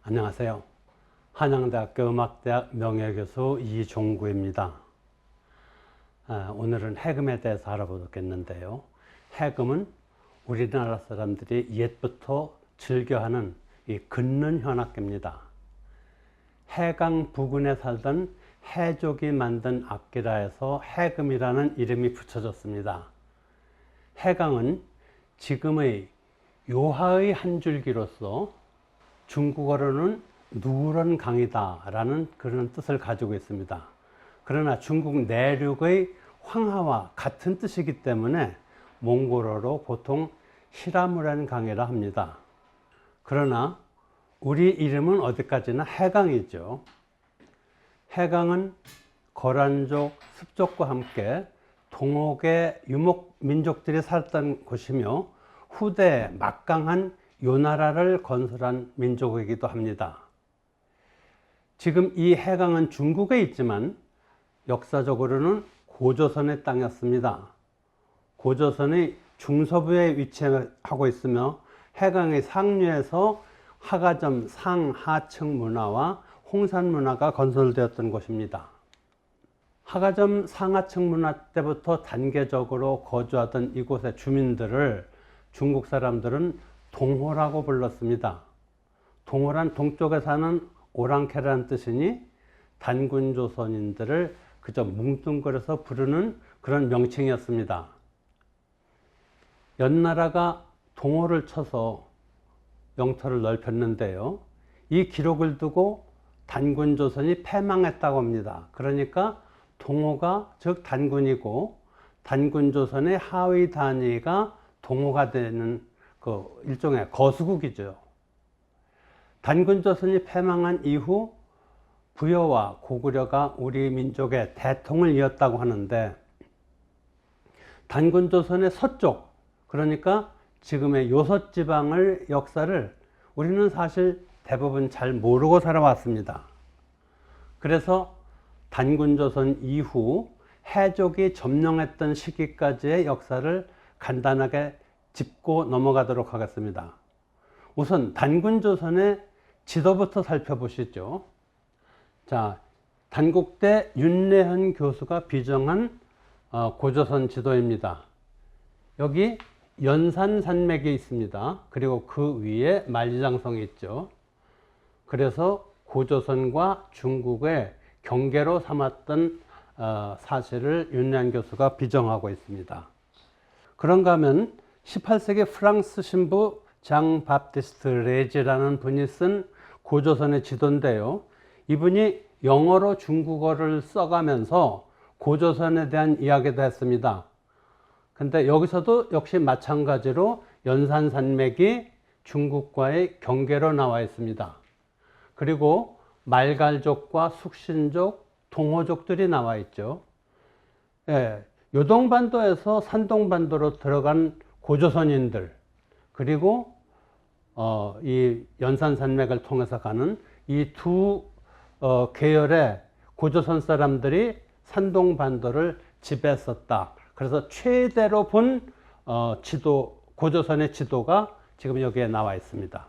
안녕하세요. 한양대학교 음악대학 명예교수 이종구입니다. 오늘은 해금에 대해서 알아보겠는데요. 해금은 우리나라 사람들이 옛부터 즐겨하는 이 긋는 현악기입니다. 해강 부근에 살던 해족이 만든 악기라 해서 해금이라는 이름이 붙여졌습니다. 해강은 지금의 요하의 한 줄기로서 중국어로는 누런 강이다 라는 그런 뜻을 가지고 있습니다. 그러나 중국 내륙의 황하와 같은 뜻이기 때문에 몽골어로 보통 히라무란 강이라 합니다. 그러나 우리 이름은 어디까지나 해강이죠. 해강은 거란족, 습족과 함께 동옥의 유목 민족들이 살았던 곳이며 후대에 막강한 요나라를 건설한 민족이기도 합니다. 지금 이 해강은 중국에 있지만 역사적으로는 고조선의 땅이었습니다. 고조선의 중서부에 위치하고 있으며 해강의 상류에서 하가점 상하층 문화와 홍산 문화가 건설되었던 곳입니다. 하가점 상하층 문화 때부터 단계적으로 거주하던 이곳의 주민들을 중국 사람들은 동호라고 불렀습니다. 동호란 동쪽에 사는 오랑캐라는 뜻이니 단군조선인들을 그저 뭉뚱그려서 부르는 그런 명칭이었습니다. 연나라가 동호를 쳐서 영토를 넓혔는데요. 이 기록을 두고 단군조선이 패망했다고 합니다. 그러니까 동호가 즉 단군이고 단군조선의 하위 단위가 동호가 되는 그 일종의 거수국이죠. 단군조선이 패망한 이후 부여와 고구려가 우리 민족의 대통을 이었다고 하는데 단군조선의 서쪽, 그러니까 지금의 요서지방의 역사를 우리는 사실 대부분 잘 모르고 살아왔습니다. 그래서 단군조선 이후 해족이 점령했던 시기까지의 역사를 간단하게 짚고 넘어가도록 하겠습니다. 우선 단군조선의 지도부터 살펴보시죠. 자, 단국대 윤례현 교수가 비정한 고조선 지도입니다. 여기 연산산맥이 있습니다. 그리고 그 위에 만리장성이 있죠. 그래서 고조선과 중국의 경계로 삼았던 사실을 윤례현 교수가 비정하고 있습니다. 그런가 하면 18세기 프랑스 신부 장 바티스트 레지라는 분이 쓴 고조선의 지도인데요. 이분이 영어로 중국어를 써가면서 고조선에 대한 이야기도 했습니다. 근데 여기서도 역시 마찬가지로 연산산맥이 중국과의 경계로 나와 있습니다. 그리고 말갈족과 숙신족, 동호족들이 나와 있죠. 예, 요동반도에서 산동반도로 들어간 고조선인들, 그리고 이 연산산맥을 통해서 가는 이 두 계열의 고조선 사람들이 산동반도를 지배했었다. 그래서 최대로 본 지도, 고조선의 지도가 지금 여기에 나와 있습니다.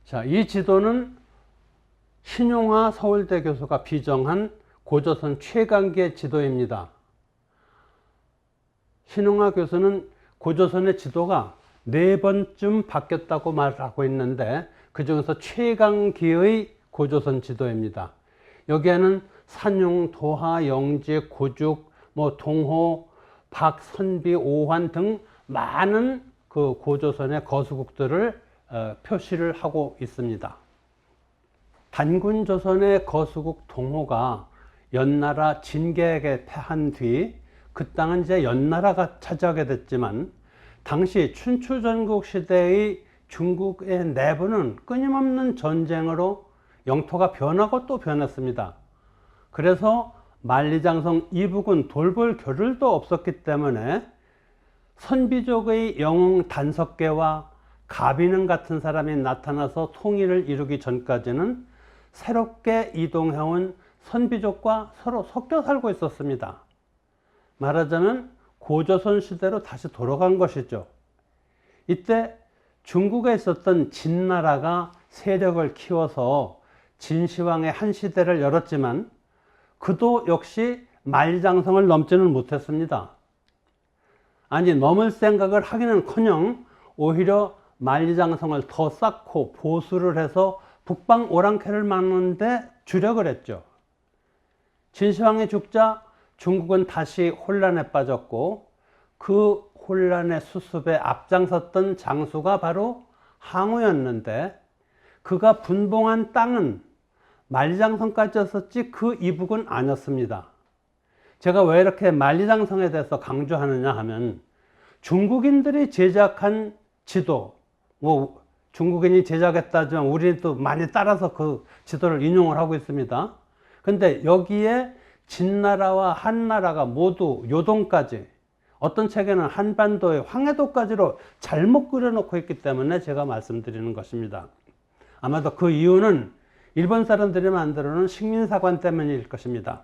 자, 이 지도는 신용화 서울대 교수가 비정한 고조선 최강기의 지도입니다. 신용화 교수는 고조선의 지도가 4번쯤 바뀌었다고 말하고 있는데 그 중에서 최강기의 고조선 지도입니다. 여기에는 산용, 도하, 영지, 고죽, 동호, 박, 선비, 오환 등 많은 그 고조선의 거수국들을 표시를 하고 있습니다. 단군조선의 거수국 동호가 연나라 진계에게 패한 뒤 그 땅은 이제 연나라가 차지하게 됐지만 당시 춘추전국 시대의 중국의 내부는 끊임없는 전쟁으로 영토가 변하고 또 변했습니다. 그래서 만리장성 이북은 돌볼 겨를도 없었기 때문에 선비족의 영웅 단석계와 가비능 같은 사람이 나타나서 통일을 이루기 전까지는 새롭게 이동해온 선비족과 서로 섞여 살고 있었습니다. 말하자면 고조선 시대로 다시 돌아간 것이죠. 이때 중국에 있었던 진나라가 세력을 키워서 진시황의 한 시대를 열었지만 그도 역시 만리장성을 넘지는 못했습니다. 아니, 넘을 생각을 하기는커녕 오히려 만리장성을 더 쌓고 보수를 해서 북방 오랑캐를 막는데 주력을 했죠. 진시황이 죽자 중국은 다시 혼란에 빠졌고 그 혼란의 수습에 앞장섰던 장수가 바로 항우였는데 그가 분봉한 땅은 만리장성까지였었지 그 이북은 아니었습니다. 제가 왜 이렇게 만리장성에 대해서 강조하느냐 하면 중국인들이 제작한 지도, 뭐 중국인이 제작했다지만 우리는 또 많이 따라서 그 지도를 인용을 하고 있습니다. 근데 여기에 진나라와 한나라가 모두 요동까지, 어떤 책에는 한반도의 황해도까지로 잘못 그려놓고 있기 때문에 제가 말씀드리는 것입니다. 아마도 그 이유는 일본 사람들이 만들어놓은 식민사관 때문일 것입니다.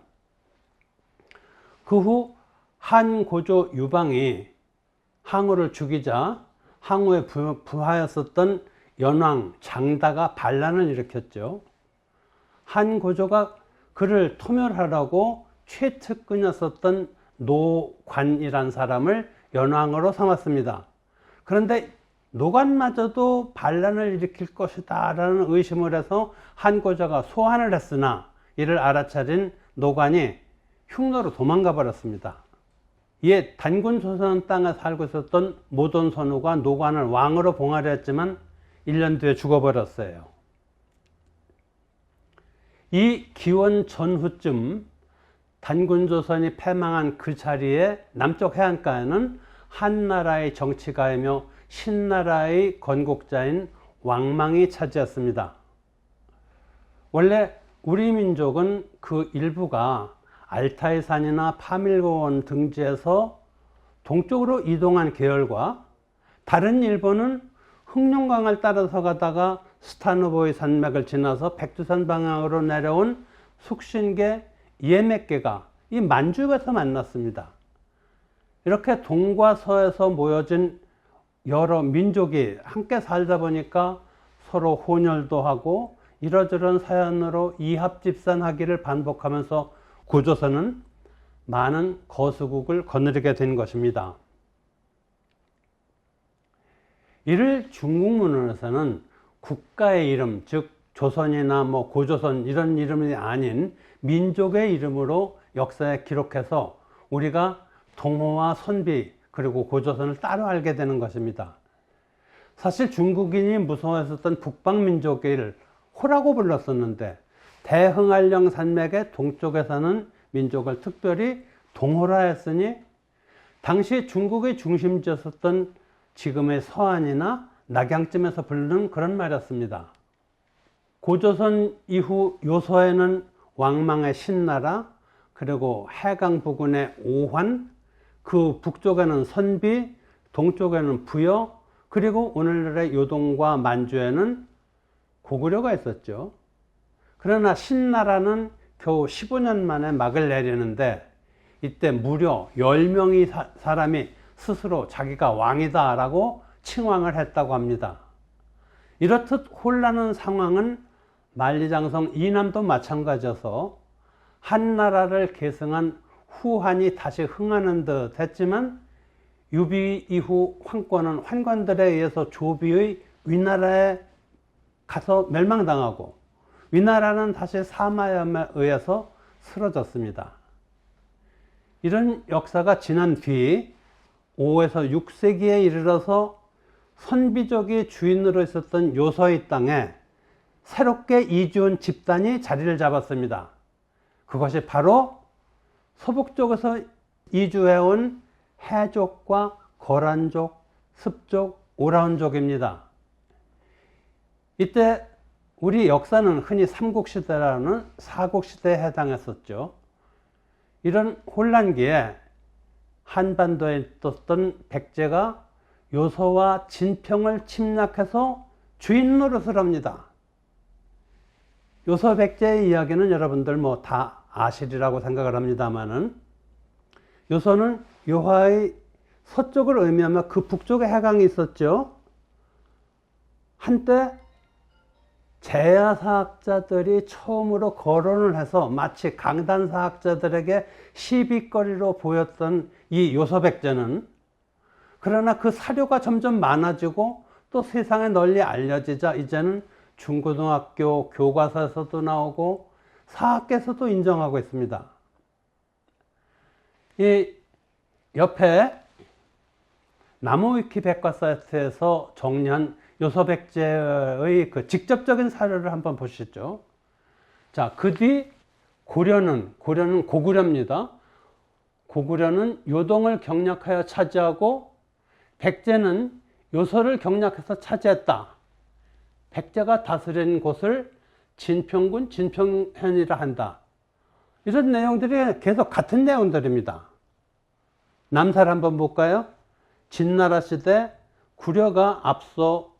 그 후 한고조 유방이 항우를 죽이자 항우의 부하였었던 연왕 장다가 반란을 일으켰죠. 한고조가 그를 토멸하라고 최측근이었었던 노관이란 사람을 연왕으로 삼았습니다. 그런데 노관마저도 반란을 일으킬 것이다 라는 의심을 해서 한고조가 소환을 했으나 이를 알아차린 노관이 흉노로 도망가 버렸습니다. 이에 단군 조선 땅에 살고 있었던 모돈선우가 노관을 왕으로 봉하려 했지만 1년 뒤에 죽어버렸어요. 이 기원 전후쯤 단군 조선이 패망한 그 자리에 남쪽 해안가에는 한나라의 정치가이며 신나라의 건국자인 왕망이 차지했습니다. 원래 우리 민족은 그 일부가 알타이산이나 파밀고원 등지에서 동쪽으로 이동한 계열과 다른 일부는 흑룡강을 따라서 가다가 스타누보이 산맥을 지나서 백두산 방향으로 내려온 숙신계, 예맥계가 이 만주에서 만났습니다. 이렇게 동과 서에서 모여진 여러 민족이 함께 살다 보니까 서로 혼혈도 하고 이러저런 사연으로 이합집산하기를 반복하면서 고조선은 많은 거수국을 거느리게 된 것입니다. 이를 중국문헌에서는 국가의 이름, 즉 조선이나 뭐 고조선 이런 이름이 아닌 민족의 이름으로 역사에 기록해서 우리가 동호와 선비 그리고 고조선을 따로 알게 되는 것입니다. 사실 중국인이 무서워했었던 북방민족을 호라고 불렀었는데 대흥안령 산맥의 동쪽에 사는 민족을 특별히 동호라 했으니 당시 중국의 중심지였었던 지금의 서안이나 낙양쯤에서 부르는 그런 말이었습니다. 고조선 이후 요서에는 왕망의 신나라, 그리고 해강 부근의 오환, 그 북쪽에는 선비, 동쪽에는 부여, 그리고 오늘날의 요동과 만주에는 고구려가 있었죠. 그러나 신나라는 겨우 15년 만에 막을 내리는데 이때 무려 10명의 사람이 스스로 자기가 왕이다 라고 칭왕을 했다고 합니다. 이렇듯 혼란한 상황은 만리장성 이남도 마찬가지여서 한나라를 계승한 후한이 다시 흥하는 듯 했지만 유비 이후 황권은 환관들에 의해서 조비의 위나라에 가서 멸망당하고 위나라는 다시 사마염에 의해서 쓰러졌습니다. 이런 역사가 지난 뒤 5에서 6세기에 이르러서 선비족이 주인으로 있었던 요서의 땅에 새롭게 이주온 집단이 자리를 잡았습니다. 그것이 바로 서북쪽에서 이주해온 해족과 거란족, 습족, 오라온족입니다. 이때 우리 역사는 흔히 삼국시대라는 사국시대에 해당했었죠. 이런 혼란기에 한반도에 있었던 백제가 요서와 진평을 침략해서 주인 노릇을 합니다. 요서 백제의 이야기는 여러분들 뭐 다 아시리라고 생각을 합니다만은 요서는 요하의 서쪽을 의미하며 그 북쪽에 해강이 있었죠. 한때 제야사학자들이 처음으로 거론을 해서 마치 강단사학자들에게 시비거리로 보였던 이 요소백제는, 그러나 그 사료가 점점 많아지고 또 세상에 널리 알려지자 이제는 중고등학교 교과서에서도 나오고 사학계에서도 인정하고 있습니다. 이 옆에 나무위키 백과 사이트에서 정리한 요소백제의 그 직접적인 사료를 한번 보시죠. 자, 그 뒤 고려는 고구려입니다. 고구려는 요동을 경략하여 차지하고 백제는 요소를 경략해서 차지했다. 백제가 다스린 곳을 진평군 진평현이라 한다. 이런 내용들이 계속 같은 내용들입니다. 남사를 한번 볼까요? 진나라 시대 구려가 앞서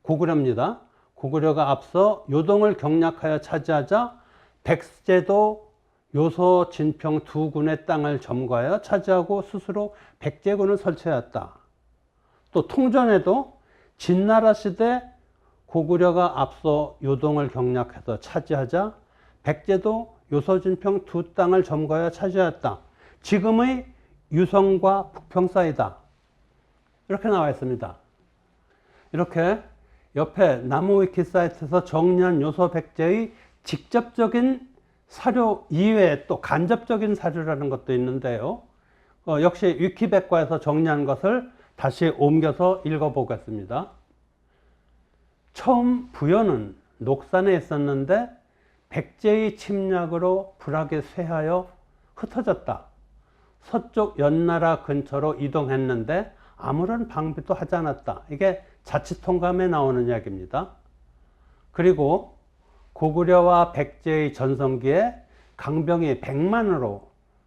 고구려입니다. 고구려가 앞서 요동을 경략하여 차지하자 백제도 요소, 진평 두 군의 땅을 점거하여 차지하고 스스로 백제군을 설치하였다. 또 통전에도 진나라 시대 고구려가 앞서 요동을 경략해서 차지하자 백제도 요소, 진평 두 땅을 점거하여 차지하였다. 지금의 유성과 북평 사이다. 이렇게 나와 있습니다. 이렇게 옆에 나무위키 사이트에서 정리한 요소백제의 직접적인 사료 이외에 또 간접적인 사료라는 것도 있는데요. 역시 위키백과에서 정리한 것을 다시 옮겨서 읽어보겠습니다. 처음 부여는 녹산에 있었는데 백제의 침략으로 불악에 쇠하여 흩어졌다. 서쪽 연나라 근처로 이동했는데 아무런 방비도 하지 않았다. 이게 자치통감에 나오는 이야기입니다. 그리고 고구려와 백제의 전성기에 강병이 100만으로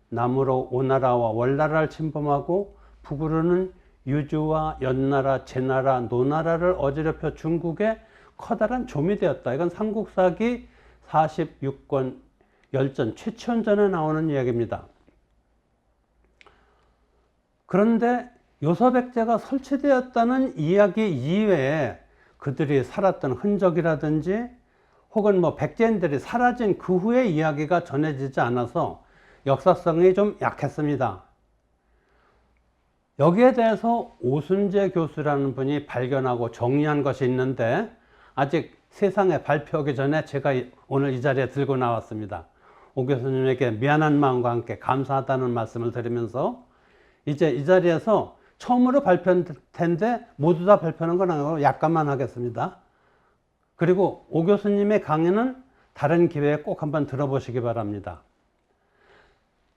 남으로 오나라와 월나라를 침범하고 북으로는 유주와 연나라, 제나라, 노나라를 어지럽혀 중국의 커다란 좀이 되었다. 이건 삼국사기 46권 열전 최치원전에 나오는 이야기입니다. 그런데 요소백제가 설치되었다는 이야기 이외에 그들이 살았던 흔적이라든지 혹은 백제인들이 사라진 그 후의 이야기가 전해지지 않아서 역사성이 좀 약했습니다. 여기에 대해서 오순재 교수라는 분이 발견하고 정리한 것이 있는데 아직 세상에 발표하기 전에 제가 오늘 이 자리에 들고 나왔습니다. 오 교수님에게 미안한 마음과 함께 감사하다는 말씀을 드리면서 이제 이 자리에서 처음으로 발표할 텐데 모두 다 발표하는 건 아니고 약간만 하겠습니다. 그리고 오 교수님의 강의는 다른 기회에 꼭 한번 들어보시기 바랍니다.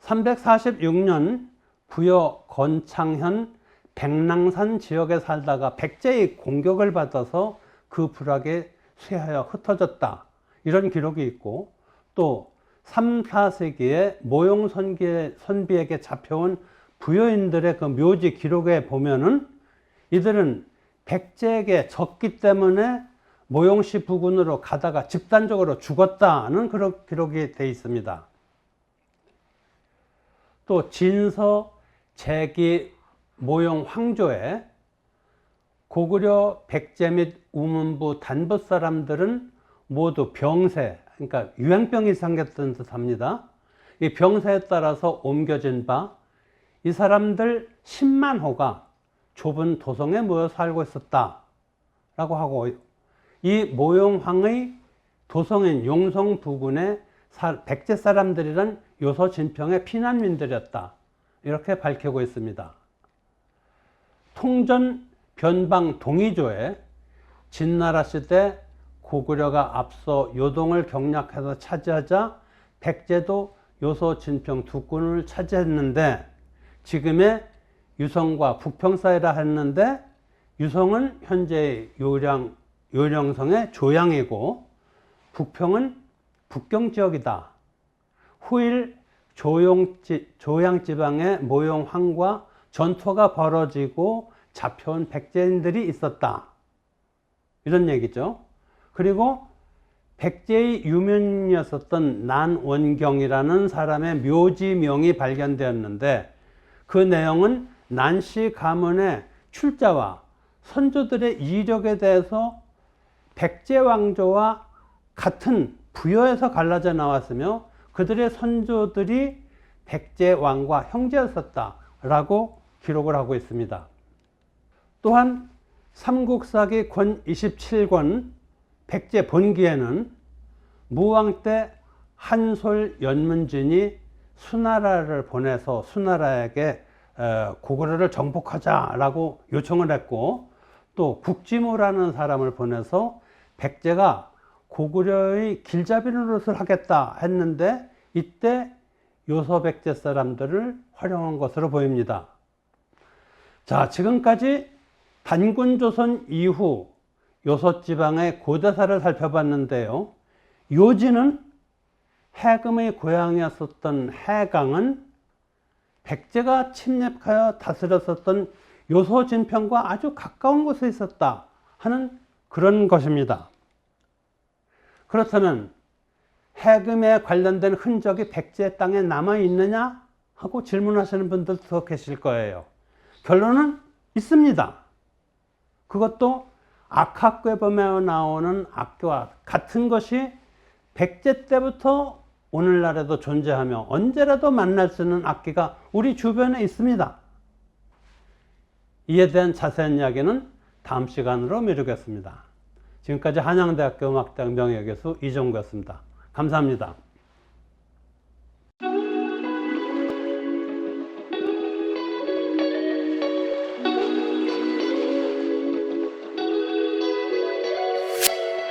346년 부여 건창현 백랑산 지역에 살다가 백제의 공격을 받아서 그 불악에 쇠하여 흩어졌다. 이런 기록이 있고 또 3, 4세기에 모용 선비에게 잡혀온 부여인들의 그 묘지 기록에 보면은 이들은 백제에게 졌기 때문에 모용시 부근으로 가다가 집단적으로 죽었다는 그런 기록이 되어 있습니다. 또 진서 제기 모용 황조에 고구려 백제 및 우문부 단부 사람들은 모두 병세, 그러니까 유행병이 생겼던 듯합니다. 이 병세에 따라서 옮겨진 바 이 사람들 10만 호가 좁은 도성에 모여 살고 있었다 라고 하고 이 모용황의 도성인 용성 부근의 백제 사람들이란 요소 진평의 피난민들이었다 이렇게 밝히고 있습니다. 통전 변방 동의조에 진나라 시대 고구려가 앞서 요동을 경략해서 차지하자 백제도 요소 진평 두 군을 차지했는데 지금의 유성과 북평 사이라 했는데 유성은 현재 요령성의 조양이고 북평은 북경 지역이다. 후일 조양지방의 모용황과 전투가 벌어지고 잡혀온 백제인들이 있었다. 이런 얘기죠. 그리고 백제의 유명이었었던 난원경이라는 사람의 묘지명이 발견되었는데 그 내용은 난씨 가문의 출자와 선조들의 이력에 대해서 백제 왕조와 같은 부여에서 갈라져 나왔으며 그들의 선조들이 백제 왕과 형제였었다라고 기록을 하고 있습니다. 또한 삼국사기 권 27권 백제 본기에는 무왕 때 한솔 연문진이 수나라를 보내서 수나라에게 고구려를 정복하자라고 요청을 했고, 또 국지무라는 사람을 보내서 백제가 고구려의 길잡이 노릇을 하겠다 했는데 이때 요소백제 사람들을 활용한 것으로 보입니다. 자, 지금까지 단군조선 이후 요소지방의 고대사를 살펴봤는데요. 요지는 해금의 고향이었었던 해강은 백제가 침략하여 다스렸었던 요소 진평과 아주 가까운 곳에 있었다 하는 그런 것입니다. 그렇다면 해금에 관련된 흔적이 백제 땅에 남아 있느냐 하고 질문하시는 분들도 계실 거예요. 결론은 있습니다. 그것도 악학궤 보며 나오는 악교와 같은 것이 백제 때부터 오늘날에도 존재하며 언제라도 만날 수 있는 악기가 우리 주변에 있습니다. 이에 대한 자세한 이야기는 다음 시간으로 미루겠습니다. 지금까지 한양대학교 음악대학 명예교수 이종구였습니다. 감사합니다.